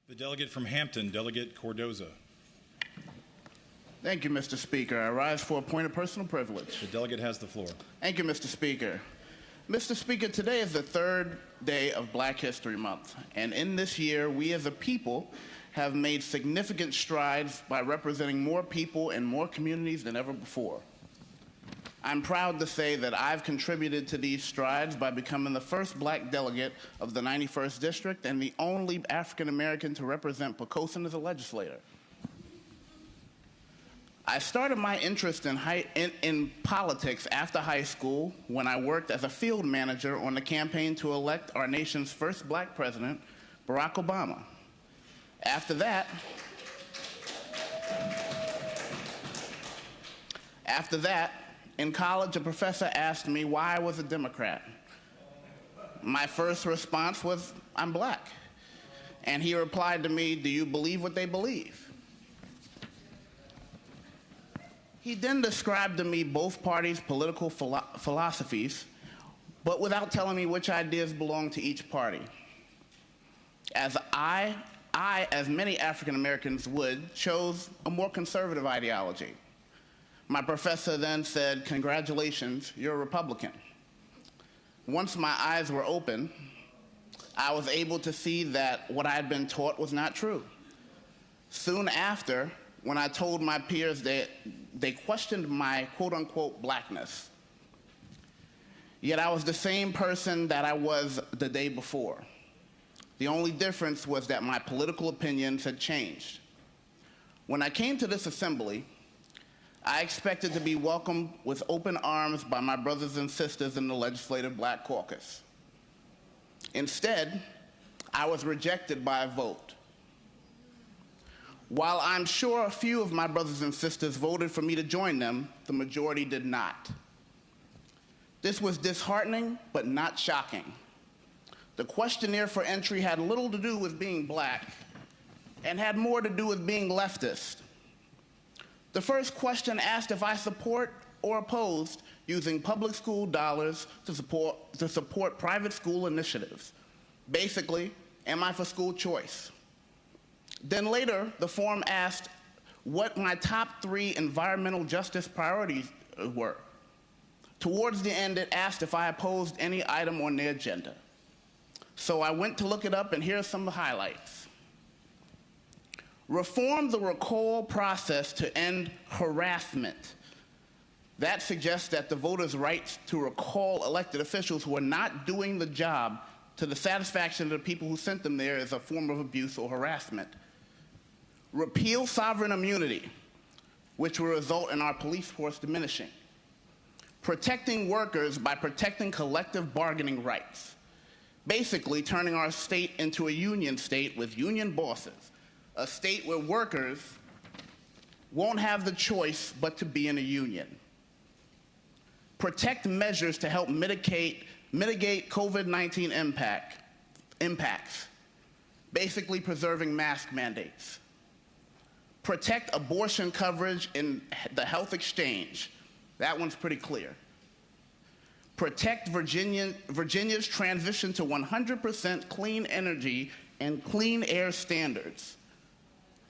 The delegate from Hampton, Delegate Cordoza. Thank you, Mr. Speaker. I rise for a point of personal privilege. The delegate has the floor. Thank you, Mr. Speaker. Mr. Speaker, today is the third day of Black History Month, and in this year, we as a people have made significant strides by representing more people and more communities than ever before. I'm proud to say that I've contributed to these strides by becoming the first Black delegate of the 91st District and the only African American to represent Poquoson as a legislator. I started my interest in politics after high school when I worked as a field manager on the campaign to elect our nation's first Black president, Barack Obama. After that, in college, a professor asked me why I was a Democrat. My first response was, I'm Black. And he replied to me, do you believe what they believe? He then described to me both parties' political philosophies, but without telling me which ideas belonged to each party. As as many African Americans would, chose a more conservative ideology. My professor then said, congratulations, you're a Republican. Once my eyes were open, I was able to see that what I had been taught was not true. Soon after, when I told my peers that they questioned my quote-unquote blackness. Yet I was the same person that I was the day before. The only difference was that my political opinions had changed. When I came to this assembly, I expected to be welcomed with open arms by my brothers and sisters in the Legislative Black Caucus. Instead, I was rejected by a vote. While I'm sure a few of my brothers and sisters voted for me to join them, the majority did not. This was disheartening, but not shocking. The questionnaire for entry had little to do with being Black and had more to do with being leftist. The first question asked if I support or opposed using public school dollars to support private school initiatives. Basically, am I for school choice? Then later, the form asked what my top 3 environmental justice priorities were. Towards the end, it asked if I opposed any item on the agenda. So I went to look it up, and here are some of the highlights. Reform the recall process to end harassment. That suggests that the voters' rights to recall elected officials who are not doing the job to the satisfaction of the people who sent them there is a form of abuse or harassment. Repeal sovereign immunity, which will result in our police force diminishing. Protecting workers by protecting collective bargaining rights. Basically turning our state into a union state with union bosses, a state where workers won't have the choice but to be in a union. Protect measures to help mitigate COVID-19 impacts, basically preserving mask mandates. Protect abortion coverage in the health exchange. That one's pretty clear. Protect Virginia's transition to 100% clean energy and clean air standards.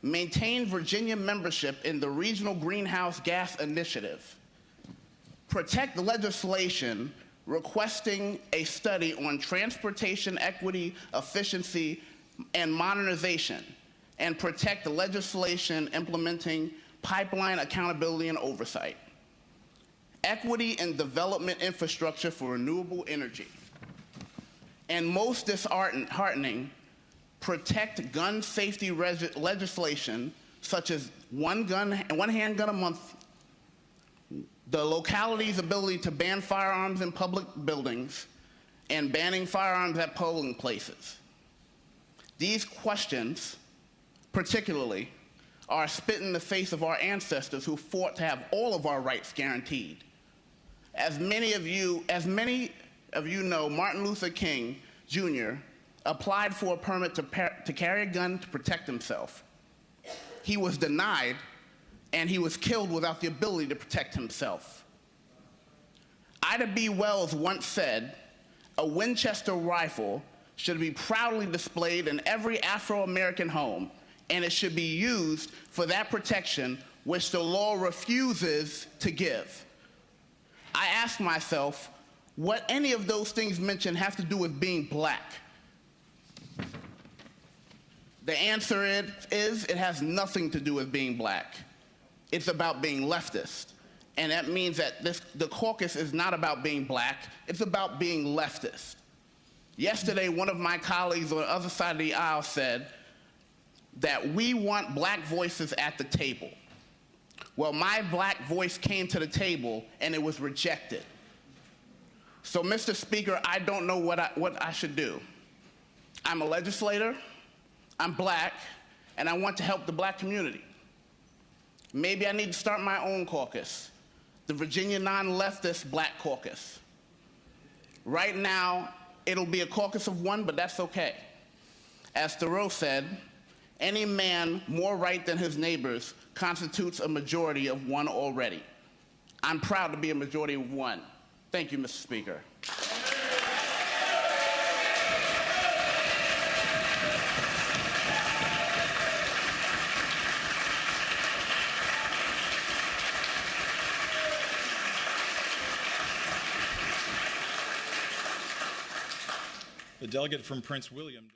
Maintain Virginia membership in the Regional Greenhouse Gas Initiative. Protect legislation requesting a study on transportation equity, efficiency, and modernization, and protect the legislation implementing pipeline accountability and oversight. Equity and development infrastructure for renewable energy. And most disheartening, protect gun safety legislation such as one handgun a month, the locality's ability to ban firearms in public buildings, and banning firearms at polling places. These questions, particularly, are a spit in the face of our ancestors who fought to have all of our rights guaranteed. As many of you know, Martin Luther King, Jr. applied for a permit to carry a gun to protect himself. He was denied, and he was killed without the ability to protect himself. Ida B. Wells once said, a Winchester rifle should be proudly displayed in every Afro-American home, and it should be used for that protection which the law refuses to give. I ask myself, what any of those things mentioned have to do with being black? The answer is it has nothing to do with being black. It's about being leftist. And that means that the caucus is not about being black, it's about being leftist. Yesterday, one of my colleagues on the other side of the aisle said that we want black voices at the table. Well, my black voice came to the table and it was rejected. So, Mr. Speaker, I don't know what I should do. I'm a legislator, I'm black, and I want to help the black community. Maybe I need to start my own caucus, the Virginia Non-Leftist Black Caucus. Right now, it'll be a caucus of one, but that's okay. As Thoreau said, any man more right than his neighbors constitutes a majority of one already. I'm proud to be a majority of one. Thank you, Mr. Speaker. The delegate from Prince William.